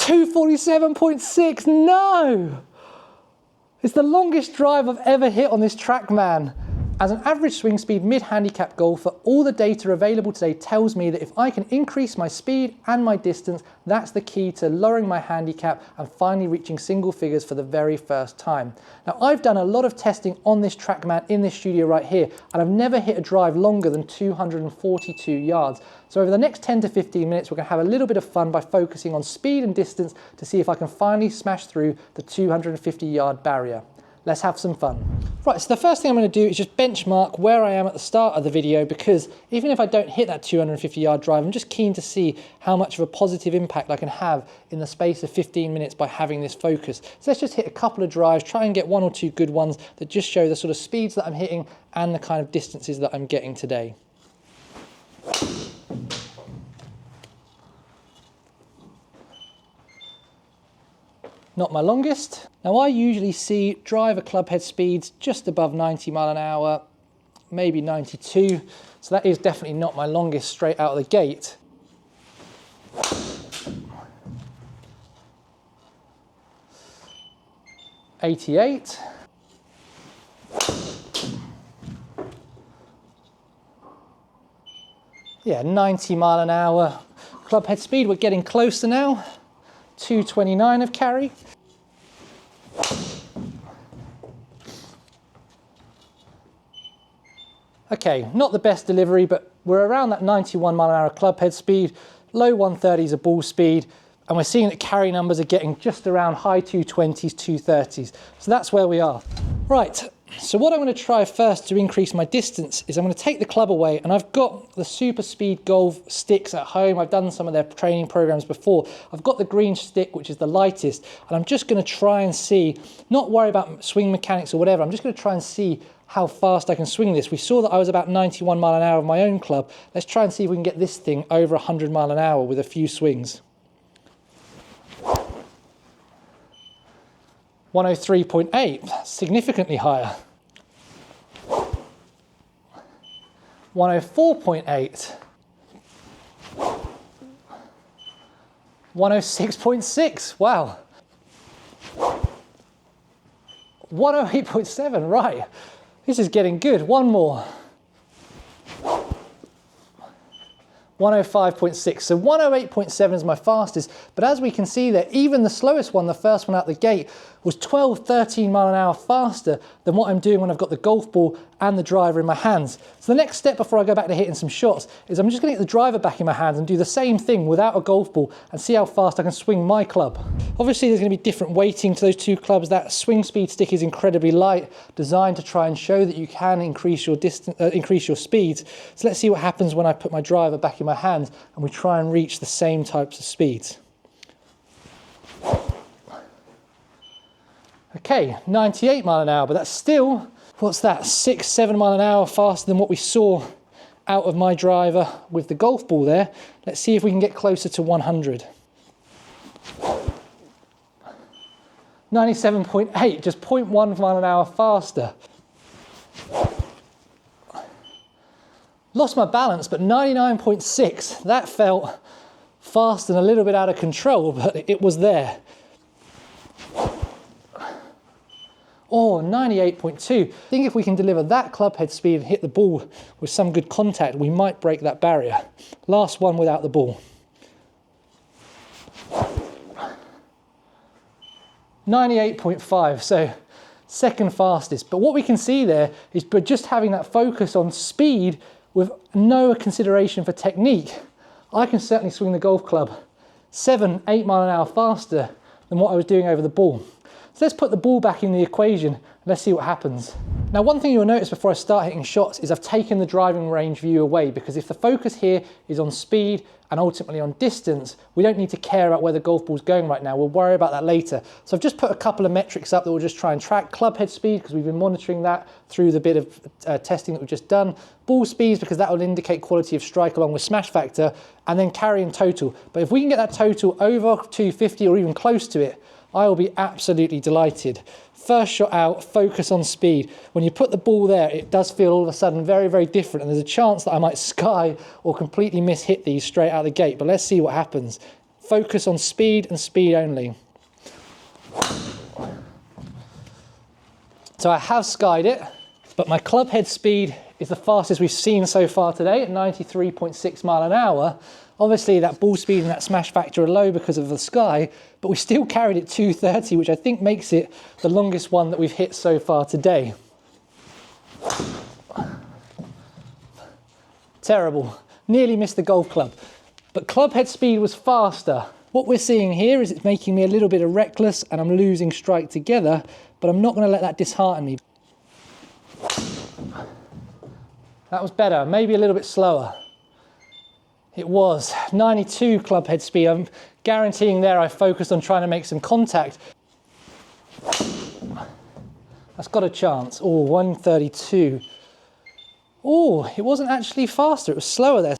247.6, no! It's the longest drive I've ever hit on this TrackMan. As an average swing speed mid-handicap golfer, all the data available today tells me that if I can increase my speed and my distance, that's the key to lowering my handicap and finally reaching single figures for the very first time. Now, I've done a lot of testing on this TrackMan in this studio right here, and I've never hit a drive longer than 242 yards. So over the next 10 to 15 minutes, we're gonna have a little bit of fun by focusing on speed and distance to see if I can finally smash through the 250-yard barrier. Let's have some fun. Right, so the first thing I'm going to do is just benchmark where I am at the start of the video, because even if I don't hit that 250-yard drive, I'm just keen to see how much of a positive impact I can have in the space of 15 minutes by having this focus. So let's just hit a couple of drives, try and get one or two good ones that just show the sort of speeds that I'm hitting and the kind of distances that I'm getting today. Not my longest. Now, I usually see driver clubhead speeds just above 90 mile an hour, maybe 92. So that is definitely not my longest straight out of the gate. .88. Yeah, 90 mile an hour clubhead speed. We're getting closer now. 229 of carry. Okay, not the best delivery, but we're around that 91 mile an hour clubhead speed, low 130s of ball speed, and we're seeing that carry numbers are getting just around high 220s, 230s. So that's where we are. Right, so what I'm going to try first to increase my distance is I'm going to take the club away, and I've got the SuperSpeed Golf sticks at home. I've done some of their training programs before. I've got the green stick, which is the lightest, and I'm just going to try and see, not worry about swing mechanics or whatever, I'm just going to try and see how fast I can swing this. We saw that I was about 91 mile an hour with my own club. Let's try and see if we can get this thing over 100 mile an hour with a few swings. 103.8, significantly higher. 104.8. 106.6, wow. 108.7, right. This is getting good. One more. 105.6. So 108.7 is my fastest, but as we can see there, even the slowest one, the first one out the gate, was 12, 13 mile an hour faster than what I'm doing when I've got the golf ball and the driver in my hands. So the next step before I go back to hitting some shots is I'm just going to get the driver back in my hands and do the same thing without a golf ball and see how fast I can swing my club. Obviously there's going to be different weighting to those two clubs. That swing speed stick is incredibly light, designed to try and show that you can increase your distance, increase your speeds. So let's see what happens when I put my driver back in my hands and we try and reach the same types of speeds. Okay, 98 mile an hour, but that's still, what's that, 6, 7 mile an hour faster than what we saw out of my driver with the golf ball there. Let's see if we can get closer to 100. 97.8, just 0.1 mile an hour faster. Lost my balance, but 99.6, that felt fast and a little bit out of control, but it was there. Or 98.2. I think if we can deliver that clubhead speed and hit the ball with some good contact, we might break that barrier. Last one without the ball. 98.5, so second fastest. But what we can see there is by just having that focus on speed with no consideration for technique, I can certainly swing the golf club 7, 8 mile an hour faster than what I was doing over the ball. So let's put the ball back in the equation and let's see what happens. Now, one thing you'll notice before I start hitting shots is I've taken the driving range view away, because if the focus here is on speed and ultimately on distance, we don't need to care about where the golf ball's going right now. We'll worry about that later. So I've just put a couple of metrics up that we'll just try and track. Clubhead speed, because we've been monitoring that through the bit of testing that we've just done. Ball speeds, because that will indicate quality of strike along with smash factor, and then carry and total. But if we can get that total over 250 or even close to it, I will be absolutely delighted. First shot out, focus on speed. When you put the ball there, it does feel all of a sudden very, very different, and there's a chance that I might sky or completely miss hit these straight out the gate, but let's see what happens. focus on speed and speed only. So I have skied it, but my club head speed is the fastest we've seen so far today at 93.6 mile an hour. Obviously that ball speed and that smash factor are low because of the sky, but we still carried it 230, which I think makes it the longest one that we've hit so far today. Terrible, nearly missed the golf club, but club head speed was faster. What we're seeing here is it's making me a little bit reckless and I'm losing strike together, but I'm not going to let that dishearten me. That was better, maybe a little bit slower. It was 92 club head speed. I'm guaranteeing there I focused on trying to make some contact. That's got a chance. Oh, 132. Oh, it wasn't actually faster, it was slower there.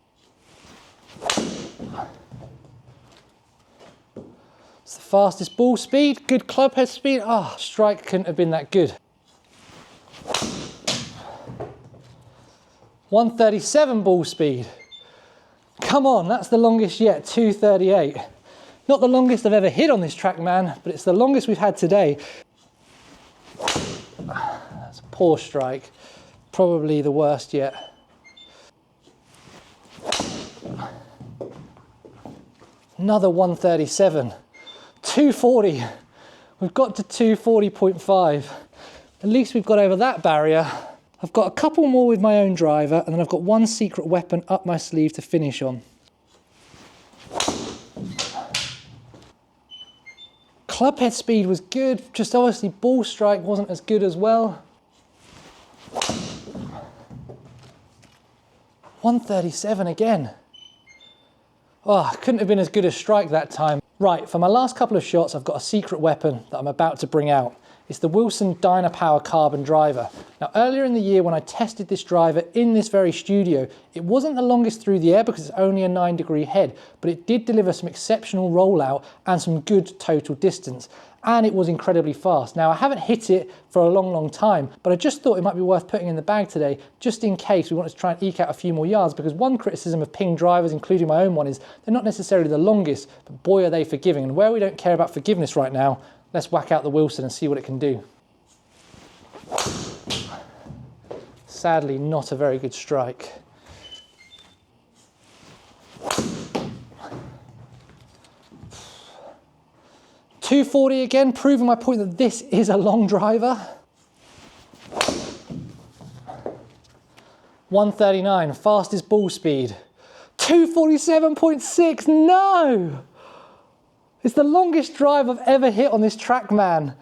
It's the fastest ball speed, good club head speed. Oh, strike couldn't have been that good. 137 ball speed. Come on, that's the longest yet, 238. Not the longest I've ever hit on this TrackMan, but it's the longest we've had today. That's a poor strike, probably the worst yet. Another 137, 240. We've got to 240.5. At least we've got over that barrier. I've got a couple more with my own driver, and then I've got one secret weapon up my sleeve to finish on. Club head speed was good, just obviously ball strike wasn't as good as well. 137 again. Oh, couldn't have been as good a strike that time. Right, for my last couple of shots, I've got a secret weapon that I'm about to bring out. It's the Wilson Dynapower carbon driver. Now earlier in the year when I tested this driver in this very studio, it wasn't the longest through the air because it's only a 9-degree head, but it did deliver some exceptional rollout and some good total distance. And it was incredibly fast. Now I haven't hit it for a long time, but I just thought it might be worth putting in the bag today, just in case we wanted to try and eke out a few more yards, because one criticism of ping drivers, including my own one, is they're not necessarily the longest, but boy are they forgiving. And where we don't care about forgiveness right now, let's whack out the Wilson and see what it can do. Sadly, not a very good strike. .240 again, proving my point that this is a long driver. 139, fastest ball speed. 247.6, no! It's the longest drive I've ever hit on this TrackMan.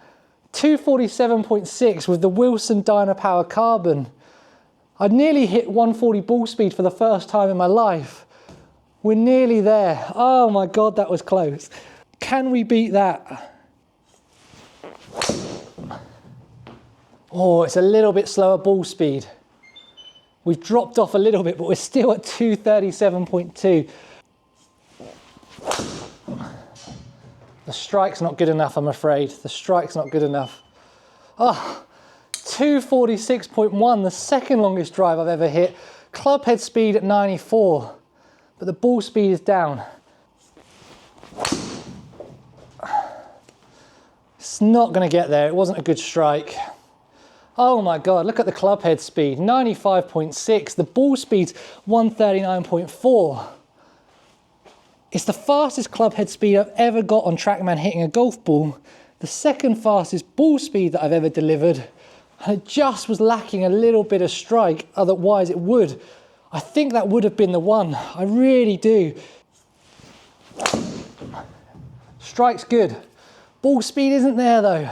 247.6 with the Wilson Dynapower carbon. I nearly hit 140 ball speed for the first time in my life. We're nearly there. Oh my God, that was close. Can we beat that? Oh, it's a little bit slower ball speed. We've dropped off a little bit, but we're still at 237.2. The strike's not good enough, I'm afraid. The strike's not good enough. Oh, 246.1, the second longest drive I've ever hit. Club head speed at 94, but the ball speed is down. It's not going to get there. It wasn't a good strike. Oh my God, look at the club head speed, 95.6. The ball speed's 139.4. It's the fastest club head speed I've ever got on TrackMan hitting a golf ball, the second fastest ball speed that I've ever delivered, and it just was lacking a little bit of strike, otherwise it would. I think that would have been the one, I really do. Strike's good. Ball speed isn't there though.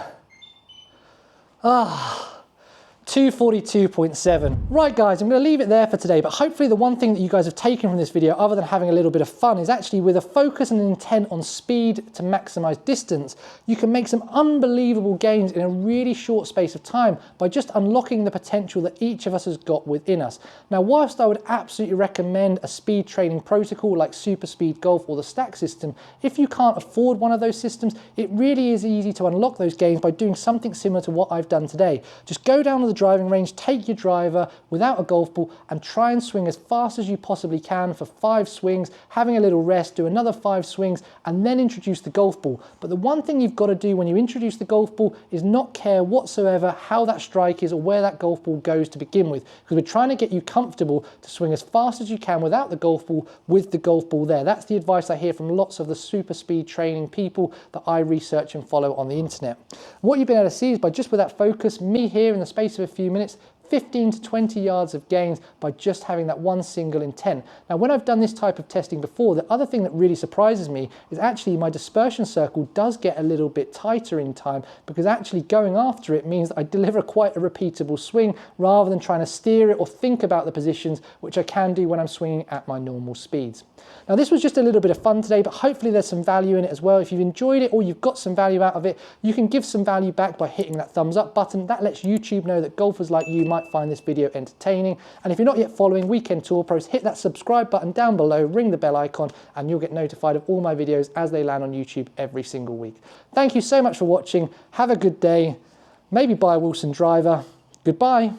242.7. Right guys, I'm going to leave it there for today, but hopefully the one thing that you guys have taken from this video, other than having a little bit of fun, is actually with a focus and an intent on speed to maximize distance, you can make some unbelievable gains in a really short space of time by just unlocking the potential that each of us has got within us. Now, whilst I would absolutely recommend a speed training protocol like SuperSpeed Golf or the stack system, if you can't afford one of those systems, it really is easy to unlock those gains by doing something similar to what I've done today. Just go down to the driving range, take your driver without a golf ball and try and swing as fast as you possibly can for 5 swings, having a little rest, do another 5 swings, and then introduce the golf ball. But the one thing you've got to do when you introduce the golf ball is not care whatsoever how that strike is or where that golf ball goes to begin with, because we're trying to get you comfortable to swing as fast as you can without the golf ball with the golf ball there. That's the advice I hear from lots of the super speed training people that I research and follow on the internet. What you've been able to see is by just with that focus, me here in the space of a few minutes, 15 to 20 yards of gains by just having that one single intent. Now, when I've done this type of testing before, the other thing that really surprises me is actually my dispersion circle does get a little bit tighter in time, because actually going after it means that I deliver quite a repeatable swing rather than trying to steer it or think about the positions, which I can do when I'm swinging at my normal speeds. Now, this was just a little bit of fun today, but hopefully there's some value in it as well. If you've enjoyed it or you've got some value out of it, you can give some value back by hitting that thumbs up button. That lets YouTube know that golfers like you might find this video entertaining. And if you're not yet following Weekend Tour Pros, hit that subscribe button down below, ring the bell icon, and you'll get notified of all my videos as they land on YouTube every single week. Thank you so much for watching. Have a good day. Maybe buy a Wilson driver. Goodbye.